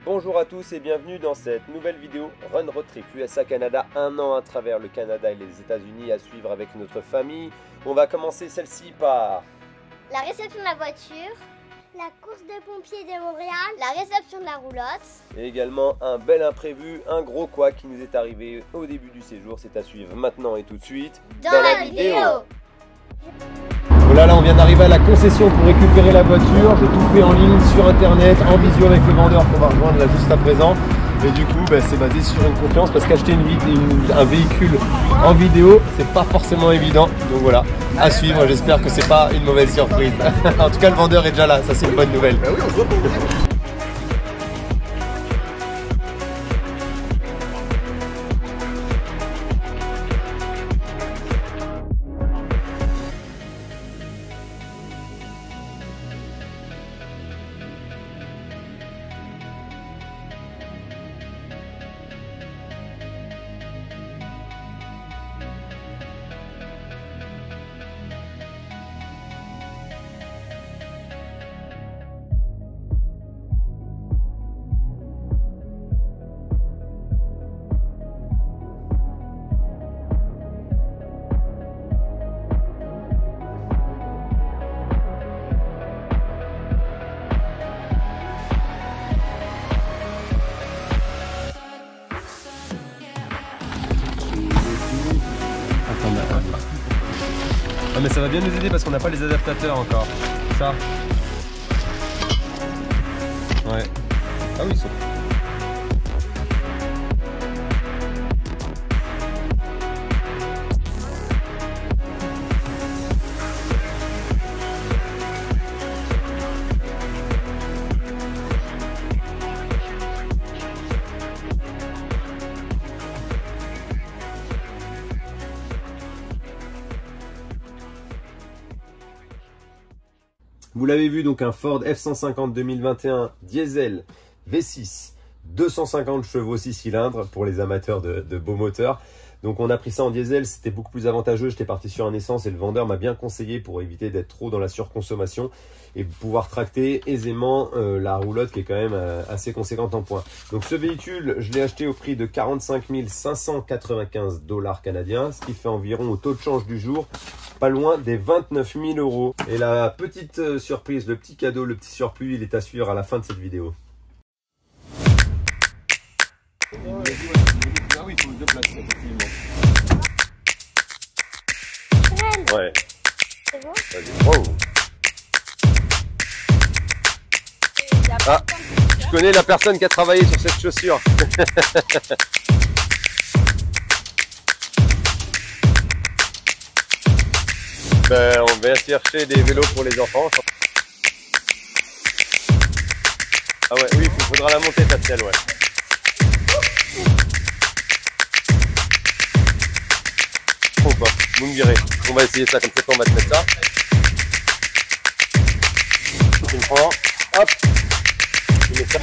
Bonjour à tous et bienvenue dans cette nouvelle vidéo Run Road Trip USA Canada, un an à travers le Canada et les États-Unis à suivre avec notre famille. On va commencer celle-ci par la réception de la voiture, la course de pompiers de Montréal, la réception de la roulotte. Et également un bel imprévu, un gros couac qui nous est arrivé au début du séjour. C'est à suivre maintenant et tout de suite dans la vidéo. Voilà, là on vient d'arriver à la concession pour récupérer la voiture. J'ai tout fait en ligne, sur internet, en visio avec le vendeur qu'on va rejoindre là juste à présent. Et du coup, c'est basé sur une confiance parce qu'acheter un véhicule en vidéo, c'est pas forcément évident. Donc voilà, à suivre. J'espère que c'est pas une mauvaise surprise. En tout cas, le vendeur est déjà là. Ça, c'est une bonne nouvelle. Bah oui, on se retrouve. Ah mais ça va bien nous aider parce qu'on n'a pas les adaptateurs encore. Ça. Ouais. Ah oui, c'est... Vous l'avez vu, donc un Ford F-150 2021 diesel V6, 250 chevaux 6 cylindres pour les amateurs de beaux moteurs. Donc on a pris ça en diesel, c'était beaucoup plus avantageux. J'étais parti sur un essence et le vendeur m'a bien conseillé pour éviter d'être trop dans la surconsommation et pouvoir tracter aisément la roulotte qui est quand même assez conséquente en points. Donc ce véhicule, je l'ai acheté au prix de 45 595 $ canadiens, ce qui fait environ au taux de change du jour pas loin des 29 000 €. Et la petite surprise, le petit cadeau, le petit surplus, il est à suivre à la fin de cette vidéo. Ah oui, il faut le déplacer, effectivement. Ouais. C'est bon? Vas-y. Wow. Ah, je connais la personne qui a travaillé sur cette chaussure. On va chercher des vélos pour les enfants. Ah ouais, oui, il faudra la monter, ta selle, ouais. Faut pas, vous me direz. On va essayer ça, comme ça on va te mettre ça. Tu me prends, hop. Tu mets ça.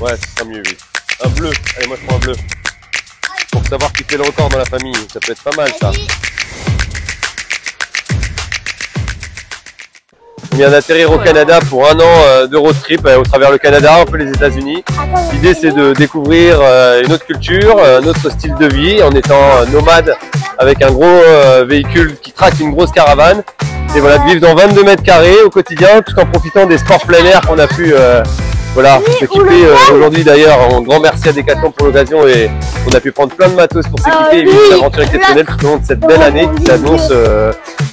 Ouais, ce sera mieux, oui. Un bleu, allez, moi je prends un bleu. Pour savoir qui fait le record dans la famille, ça peut être pas mal ça. On vient d'atterrir au Canada pour un an de road trip au travers le Canada, un peu les États-Unis. L'idée c'est de découvrir une autre culture, un autre style de vie en étant nomade avec un gros véhicule qui traque une grosse caravane. Et voilà, de vivre dans 22 mètres carrés au quotidien tout en profitant des sports plein air qu'on a pu s'équiper aujourd'hui d'ailleurs. Un grand merci à Decathlon pour l'occasion et on a pu prendre plein de matos pour s'équiper et vivre une aventure exceptionnelle tout au long de cette belle année qui s'annonce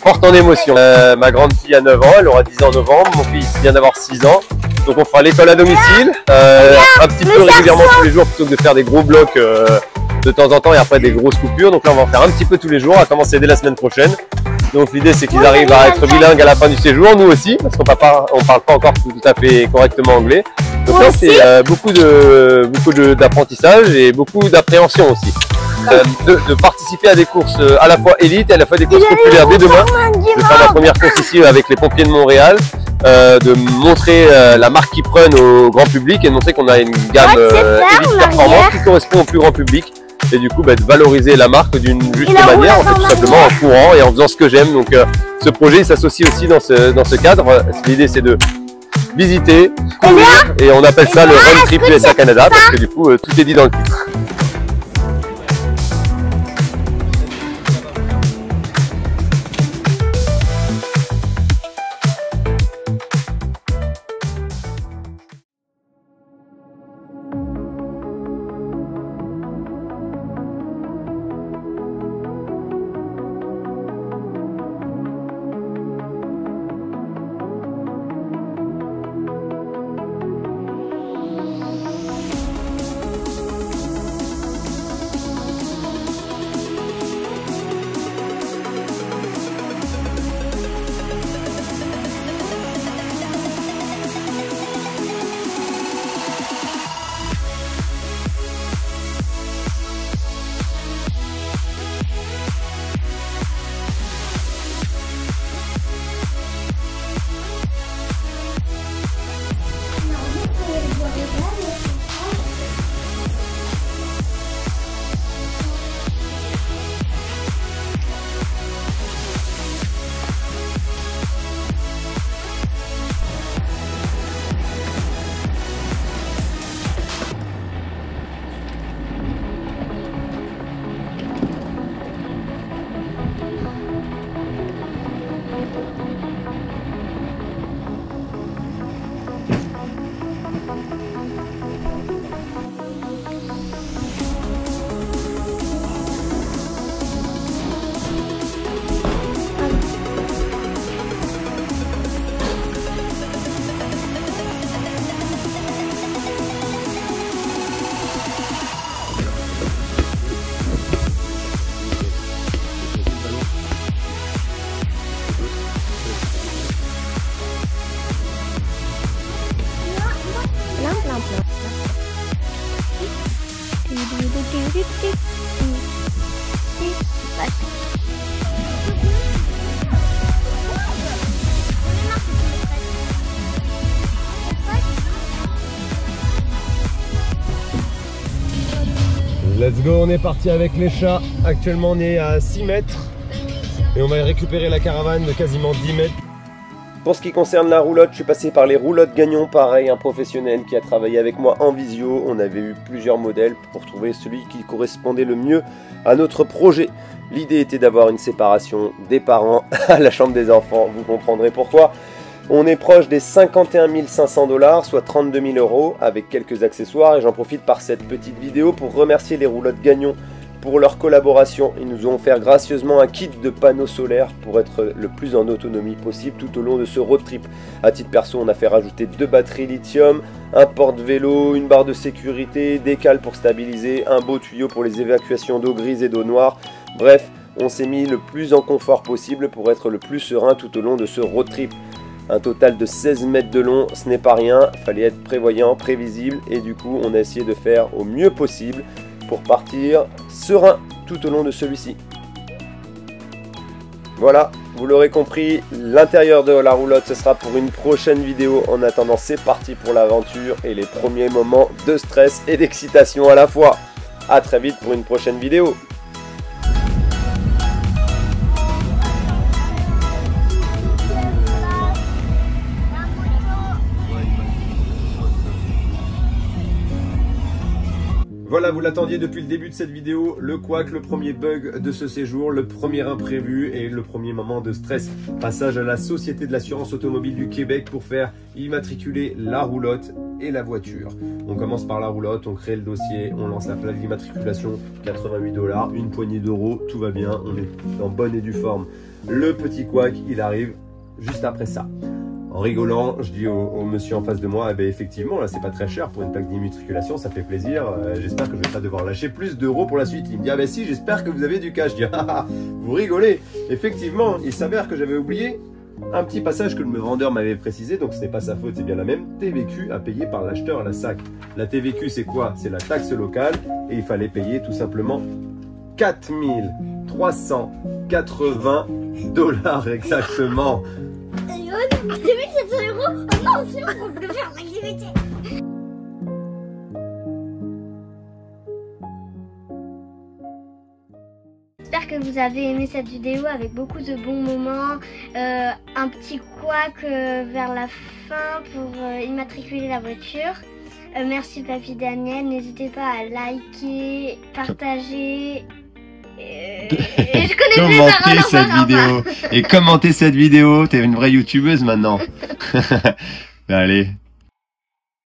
forte en émotion. Ma grande fille a 9 ans, elle aura 10 ans en novembre, mon fils vient d'avoir 6 ans. Donc on fera l'école à domicile, un petit peu régulièrement tous les jours plutôt que de faire des gros blocs de temps en temps et après des grosses coupures. Donc là on va en faire un petit peu tous les jours, à commencer dès la semaine prochaine. Donc l'idée c'est qu'ils arrivent à être bilingues à la fin du séjour, nous aussi, parce qu'on parle pas encore tout à fait correctement anglais. Donc là c'est beaucoup d'apprentissage et beaucoup d'appréhension aussi. De participer à des courses à la fois élite et à la fois des courses populaires dès demain. Je vais faire ma première course ici avec les pompiers de Montréal, de montrer la marque qu'ils prennent au grand public et de montrer qu'on a une gamme élite performante qui correspond au plus grand public. et du coup de valoriser la marque d'une juste manière, en fait, tout simplement en courant et en faisant ce que j'aime. Donc ce projet il s'associe aussi dans ce cadre. L'idée c'est de visiter, courir, et on appelle ça le Run Trip USA Canada parce que du coup tout est dit dans le titre. Let's go, on est parti avec les chats. Actuellement on est à 6 mètres et on va récupérer la caravane de quasiment 10 mètres. Pour ce qui concerne la roulotte, je suis passé par les roulottes Gagnon, pareil, un professionnel qui a travaillé avec moi en visio. On avait eu plusieurs modèles pour trouver celui qui correspondait le mieux à notre projet. L'idée était d'avoir une séparation des parents à la chambre des enfants, vous comprendrez pourquoi. On est proche des 51 500 $, soit 32 000 € avec quelques accessoires, et j'en profite par cette petite vidéo pour remercier les roulottes Gagnon pour leur collaboration. Ils nous ont offert gracieusement un kit de panneaux solaires pour être le plus en autonomie possible tout au long de ce road trip. À titre perso, on a fait rajouter 2 batteries lithium, un porte-vélo, une barre de sécurité, des cales pour stabiliser, un beau tuyau pour les évacuations d'eau grise et d'eau noire. Bref, on s'est mis le plus en confort possible pour être le plus serein tout au long de ce road trip. Un total de 16 mètres de long, ce n'est pas rien, il fallait être prévoyant, prévisible, et du coup on a essayé de faire au mieux possible pour partir serein tout au long de celui-ci. Voilà, vous l'aurez compris, l'intérieur de la roulotte ce sera pour une prochaine vidéo. En attendant, c'est parti pour l'aventure et les premiers moments de stress et d'excitation à la fois. A très vite pour une prochaine vidéo. Voilà, vous l'attendiez depuis le début de cette vidéo, le couac, le premier bug de ce séjour, le premier imprévu et le premier moment de stress. Passage à la Société de l'assurance automobile du Québec pour faire immatriculer la roulotte et la voiture. On commence par la roulotte, on crée le dossier, on lance la plaque d'immatriculation, 88 $, une poignée d'euros, tout va bien, on est en bonne et due forme. Le petit couac, il arrive juste après ça. En rigolant, je dis au monsieur en face de moi, eh ben effectivement, là c'est pas très cher pour une plaque d'immatriculation, ça fait plaisir, j'espère que je vais pas devoir lâcher plus d'euros pour la suite. Il me dit, ah ben si, j'espère que vous avez du cash. Je dis, ah, vous rigolez. Effectivement, il s'avère que j'avais oublié un petit passage que le vendeur m'avait précisé, donc ce n'est pas sa faute, c'est bien la même TVQ à payer par l'acheteur à la SAC. La TVQ c'est quoi? C'est la taxe locale, et il fallait payer tout simplement 4 380 $ exactement. 2700 €. Oh non, c'est bon, on peut faire l'activité. j'espère que vous avez aimé cette vidéo avec beaucoup de bons moments, un petit couac vers la fin pour immatriculer la voiture. Merci Papy Daniel, n'hésitez pas à liker, partager et je connais plus commenter cette vidéo et commenter cette vidéo. T'es une vraie youtubeuse maintenant. Allez.